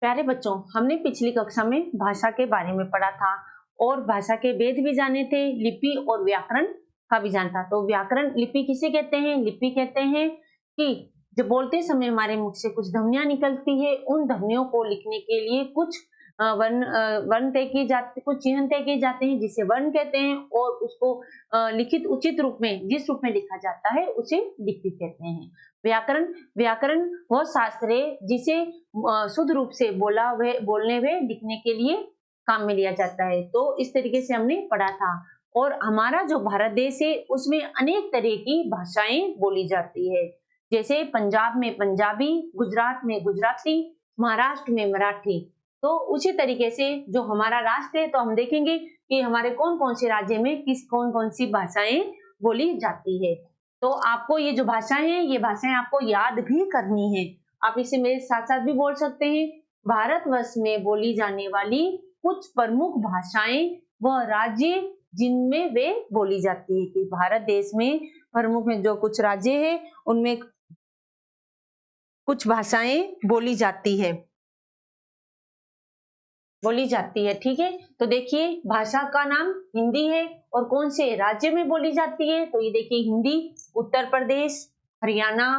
प्यारे बच्चों, हमने पिछली कक्षा में भाषा के बारे में पढ़ा था और भाषा के भेद भी जाने थे, लिपि और व्याकरण का भी जानता। तो व्याकरण लिपि किसे कहते हैं? लिपि कहते हैं कि जब बोलते समय हमारे मुख से कुछ ध्वनियां निकलती है, उन ध्वनियों को लिखने के लिए कुछ वर्ण तय किए जाते, कुछ चिन्ह तय किए जाते हैं जिसे वर्ण कहते हैं, और उसको लिखित उचित रूप में जिस रूप में लिखा जाता है उसे लिपि कहते हैं। व्याकरण व्याकरण वह शास्त्र है जिसे शुद्ध रूप से बोलने व लिखने के लिए काम में लिया जाता है। तो इस तरीके से हमने पढ़ा था। और हमारा जो भारत देश है उसमें अनेक तरह की भाषाएं बोली जाती है, जैसे पंजाब में पंजाबी, गुजरात में गुजराती, महाराष्ट्र में मराठी। तो उसी तरीके से जो हमारा राष्ट्र है, तो हम देखेंगे कि हमारे कौन कौन से राज्य में कौन कौन सी भाषाएं बोली जाती है। तो आपको ये जो भाषाएं हैं, ये भाषाएं आपको याद भी करनी है। आप इसे मेरे साथ साथ भी बोल सकते हैं। भारतवर्ष में बोली जाने वाली कुछ प्रमुख भाषाएं व राज्य जिनमें वे बोली जाती है, कि भारत देश में प्रमुख में जो कुछ राज्य है उनमें कुछ भाषाएं बोली जाती है। ठीक है। तो देखिए, भाषा का नाम हिंदी है और कौन से राज्य में बोली जाती है? तो ये देखिए, हिंदी उत्तर प्रदेश, हरियाणा,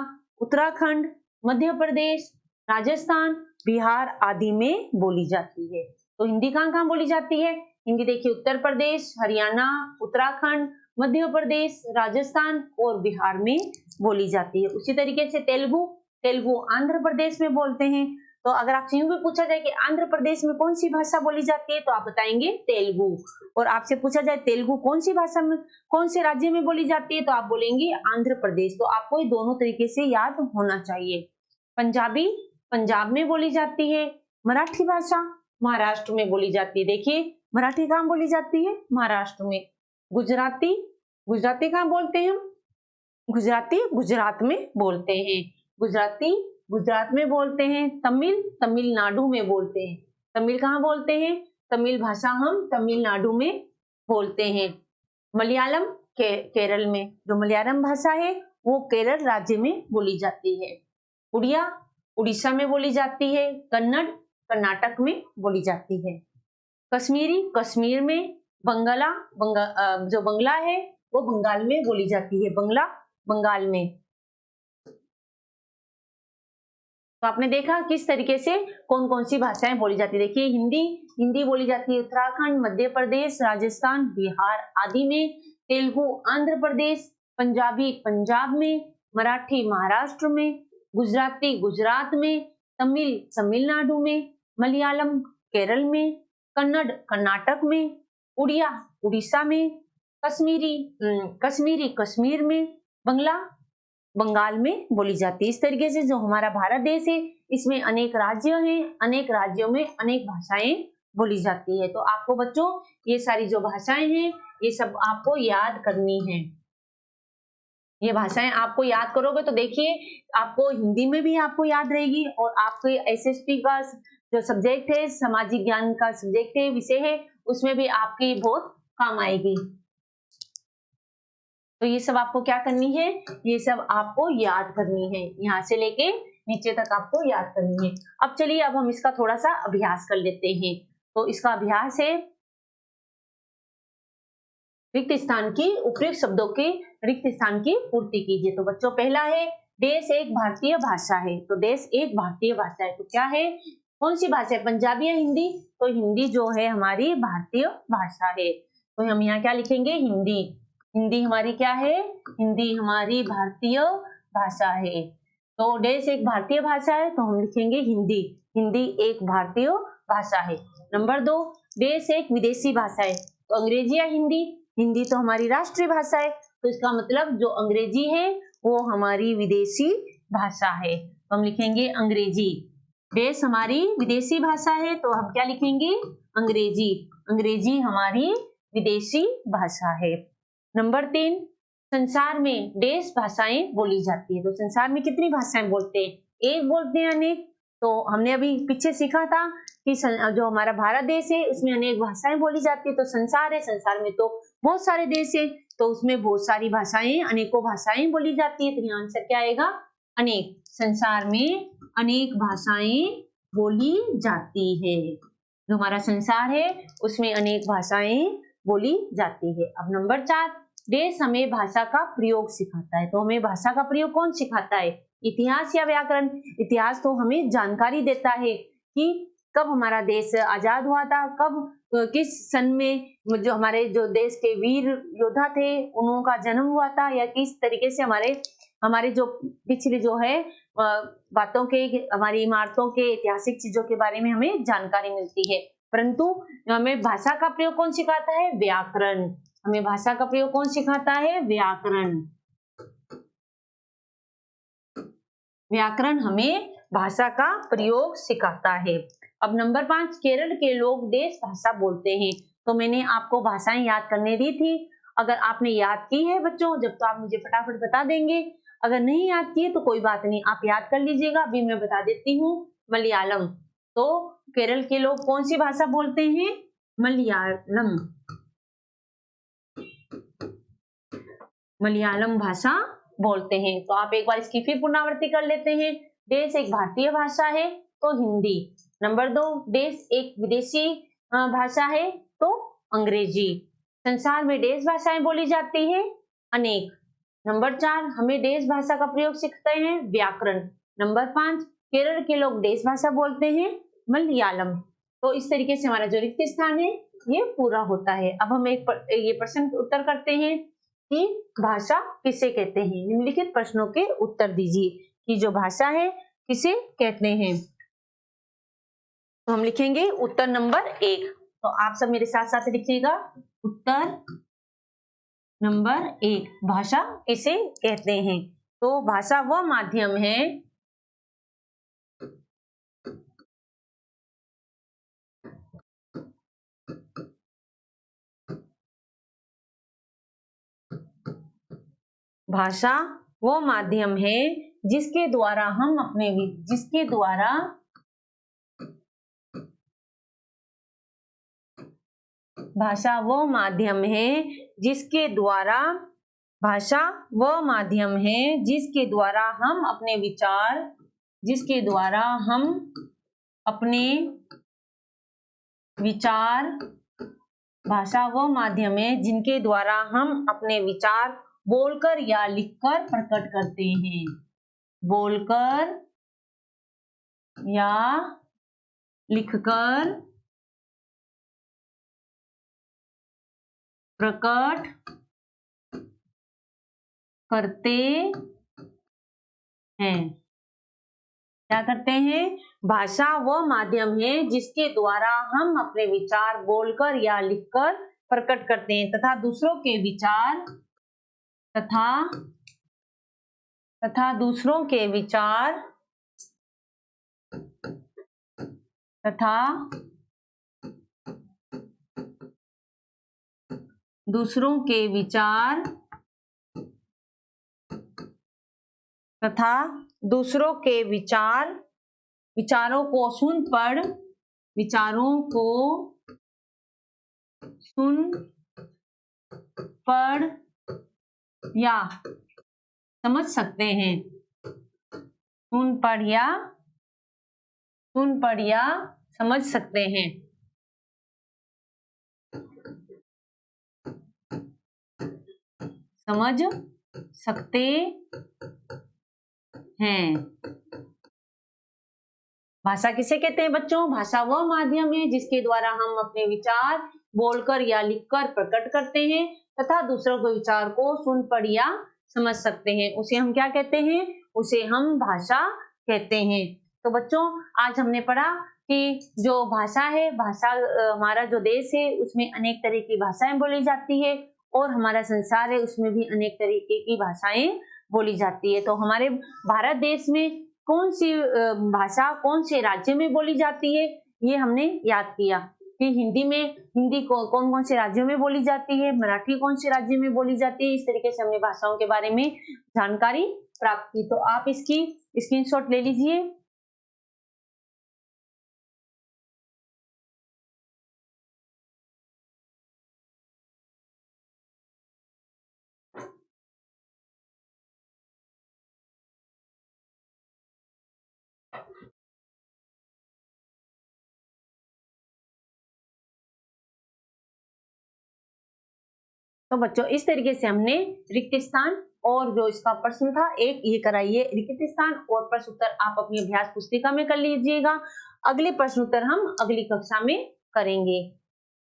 उत्तराखंड, मध्य प्रदेश, राजस्थान, बिहार आदि में बोली जाती है। तो हिंदी कहाँ कहाँ बोली जाती है? हिंदी देखिए, उत्तर प्रदेश, हरियाणा, उत्तराखंड, मध्य प्रदेश, राजस्थान और बिहार में बोली जाती है। उसी तरीके से तेलुगु आंध्र प्रदेश में बोलते हैं। तो अगर आपसे यूं भी पूछा जाए कि आंध्र प्रदेश में कौन सी भाषा बोली जाती है, तो आप बताएंगे तेलुगु। और आपसे पूछा जाए तेलुगु कौन सी भाषा में, कौन से राज्य में बोली जाती है, तो आप बोलेंगे आंध्र प्रदेश। तो आपको ये दोनों तरीके से याद होना चाहिए। पंजाबी पंजाब में बोली जाती है। मराठी भाषा महाराष्ट्र में बोली जाती है। देखिए, मराठी कहाँ बोली जाती है? महाराष्ट्र में। गुजराती कहाँ बोलते हैं हम? गुजराती गुजरात में बोलते हैं। गुजराती गुजरात में बोलते हैं। तमिलनाडु में बोलते हैं। तमिल कहाँ बोलते हैं? तमिल भाषा हम तमिलनाडु में बोलते हैं। मलयालम केरल में, जो मलयालम भाषा है वो केरल राज्य में बोली जाती है। उड़िया उड़ीसा में बोली जाती है। कन्नड़ कर्नाटक में बोली जाती है। कश्मीरी कश्मीर में। जो बंगला है वो बंगाल में बोली जाती है। बंगाल में। तो आपने देखा किस तरीके से कौन कौन सी भाषाएं बोली जाती है। देखिए, हिंदी बोली जाती है उत्तराखंड, मध्य प्रदेश, राजस्थान, बिहार आदि में। तेलुगु आंध्र प्रदेश, पंजाबी पंजाब में, मराठी महाराष्ट्र में, गुजराती गुजरात में, तमिल तमिलनाडु में, मलयालम केरल में, कन्नड़ कर्नाटक में, उड़िया उड़ीसा में, कश्मीरी कश्मीर में, बंगला बंगाल में बोली जाती है। इस तरीके से जो हमारा भारत देश है इसमें अनेक राज्य हैं, अनेक राज्यों में अनेक भाषाएं बोली जाती है। तो आपको बच्चों ये सारी जो भाषाएं हैं ये सब आपको याद करनी है। ये भाषाएं आपको याद करोगे तो देखिए, आपको हिंदी में भी आपको याद रहेगी, और आपके एसएसटी का जो सब्जेक्ट है, सामाजिक ज्ञान का सब्जेक्ट है, विषय है, उसमें भी आपकी बहुत काम आएगी। तो ये सब आपको क्या करनी है? ये सब आपको याद करनी है, यहाँ से लेके नीचे तक आपको याद करनी है। अब चलिए, अब हम इसका थोड़ा सा अभ्यास कर लेते हैं। तो इसका अभ्यास है, रिक्त स्थान की उपयुक्त शब्दों के रिक्त स्थान की पूर्ति कीजिए। तो बच्चों, पहला है देश एक भारतीय भाषा है। तो देश एक भारतीय भाषा है, तो क्या है, कौन सी भाषा है? पंजाबी या हिंदी? तो हिंदी जो है हमारी भारतीय भाषा है। तो हम यहाँ क्या लिखेंगे? हिंदी। हिंदी हमारी क्या है? हिंदी हमारी भारतीय भाषा है। तो देश एक भारतीय भाषा है, तो हम लिखेंगे हिंदी। हिंदी एक भारतीय भाषा है। नंबर 2, देश एक विदेशी भाषा है। तो अंग्रेजी या हिंदी? हिंदी तो हमारी राष्ट्रीय भाषा है, तो इसका मतलब जो अंग्रेजी है वो हमारी विदेशी भाषा है, तो हम लिखेंगे अंग्रेजी। देश हमारी विदेशी भाषा है, तो हम क्या लिखेंगे? अंग्रेजी। अंग्रेजी हमारी विदेशी भाषा है। नंबर 3, संसार में देश भाषाएं बोली जाती है। तो संसार में कितनी भाषाएं बोलते हैं? एक बोलते हैं, अनेक? तो हमने अभी पीछे सीखा था कि जो हमारा भारत देश है उसमें अनेक भाषाएं बोली जाती है। तो संसार है, संसार में तो बहुत सारे देश है, तो उसमें बहुत सारी भाषाएं, अनेकों भाषाएं बोली जाती है। तो यहाँ आंसर क्या आएगा? अनेक। संसार में अनेक भाषाएं बोली जाती है। जो हमारा संसार है उसमें अनेक भाषाएं बोली जाती है। अब नंबर 4, देश हमें भाषा का प्रयोग सिखाता है। तो हमें भाषा का प्रयोग कौन सिखाता है? इतिहास या व्याकरण? इतिहास तो हमें जानकारी देता है कि कब हमारा देश आजाद हुआ था, कब किस सन में जो हमारे जो देश के वीर योद्धा थे उनका जन्म हुआ था, या किस तरीके से हमारे जो पिछले जो है बातों के, हमारी इमारतों के, ऐतिहासिक चीजों के बारे में हमें जानकारी मिलती है। परंतु हमें भाषा का प्रयोग कौन सिखाता है? व्याकरण। हमें भाषा का प्रयोग कौन सिखाता है? व्याकरण। व्याकरण हमें भाषा का प्रयोग सिखाता है। अब नंबर 5, केरल के लोग देश भाषा बोलते हैं। तो मैंने आपको भाषाएं याद करने दी थी। अगर आपने याद की है बच्चों, जब तो आप मुझे फटाफट बता देंगे। अगर नहीं याद की तो कोई बात नहीं, आप याद कर लीजिएगा। अभी मैं बता देती हूँ। मलयालम। तो केरल के लोग कौन सी भाषा बोलते हैं? मलयालम। मलयालम भाषा बोलते हैं। तो आप एक बार इसकी फिर पुनरावृत्ति कर लेते हैं। देश एक भारतीय भाषा है तो हिंदी। नंबर 2, देश एक विदेशी भाषा है तो अंग्रेजी। संसार में देश भाषाएं बोली जाती है अनेक। नंबर 4, हमें देश भाषा का प्रयोग सीखते हैं व्याकरण। नंबर 5, केरल के लोग देश भाषा बोलते हैं मलयालम। तो इस तरीके से हमारा जो रिक्त स्थान है ये पूरा होता है। अब हम ये प्रश्न उत्तर करते हैं कि भाषा किसे कहते हैं। निम्नलिखित प्रश्नों के उत्तर दीजिए कि जो भाषा है किसे कहते हैं। तो हम लिखेंगे उत्तर नंबर 1। तो आप सब मेरे साथ साथ लिखिएगा। उत्तर नंबर 1, भाषा किसे कहते हैं। तो भाषा वह माध्यम है भाषा वो माध्यम है जिसके द्वारा हम अपने जिसके द्वारा भाषा वो माध्यम है जिसके द्वारा भाषा वह माध्यम है जिसके द्वारा हम अपने विचार जिसके द्वारा हम अपने विचार भाषा वह माध्यम है जिनके द्वारा हम अपने विचार बोलकर या लिखकर प्रकट करते हैं। बोलकर या लिखकर प्रकट करते हैं। क्या करते हैं? भाषा वह माध्यम है जिसके द्वारा हम अपने विचार बोलकर या लिखकर प्रकट करते हैं तथा दूसरों के विचार तथा दूसरों के विचार तथा दूसरों के विचार तथा दूसरों के विचारों को सुन पढ़ या समझ सकते हैं। सुन पढ़ या समझ सकते हैं। समझ सकते हैं। भाषा किसे कहते हैं बच्चों? भाषा वह माध्यम है जिसके द्वारा हम अपने विचार बोलकर या लिखकर प्रकट करते हैं तथा दूसरों के विचार को सुन पढ़ या समझ सकते हैं। उसे हम क्या कहते हैं? उसे हम भाषा कहते हैं। तो बच्चों आज हमने पढ़ा कि जो भाषा है, भाषा हमारा जो देश है उसमें अनेक तरह की भाषाएं बोली जाती है और हमारा संसार है उसमें भी अनेक तरीके की भाषाएं बोली जाती है। तो हमारे भारत देश में कौन सी भाषा कौन से राज्य में बोली जाती है ये हमने याद किया कि हिंदी कौन कौन से राज्यों में बोली जाती है, मराठी कौन से राज्य में बोली जाती है। इस तरीके से हमने भाषाओं के बारे में जानकारी प्राप्त की। तो आप इसकी स्क्रीनशॉट ले लीजिए। तो बच्चों इस तरीके से हमने रिक्त स्थान और जो इसका प्रश्न था एक ये कराइए, रिक्त स्थान और प्रश्न उत्तर आप अपनी अभ्यास पुस्तिका में कर लीजिएगा। अगले प्रश्न उत्तर हम अगली कक्षा में करेंगे।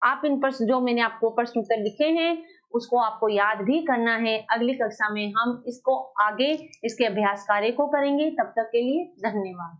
आप इन प्रश्न जो मैंने आपको प्रश्न उत्तर लिखे हैं उसको आपको याद भी करना है। अगली कक्षा में हम इसको आगे इसके अभ्यास कार्य को करेंगे। तब तक के लिए धन्यवाद।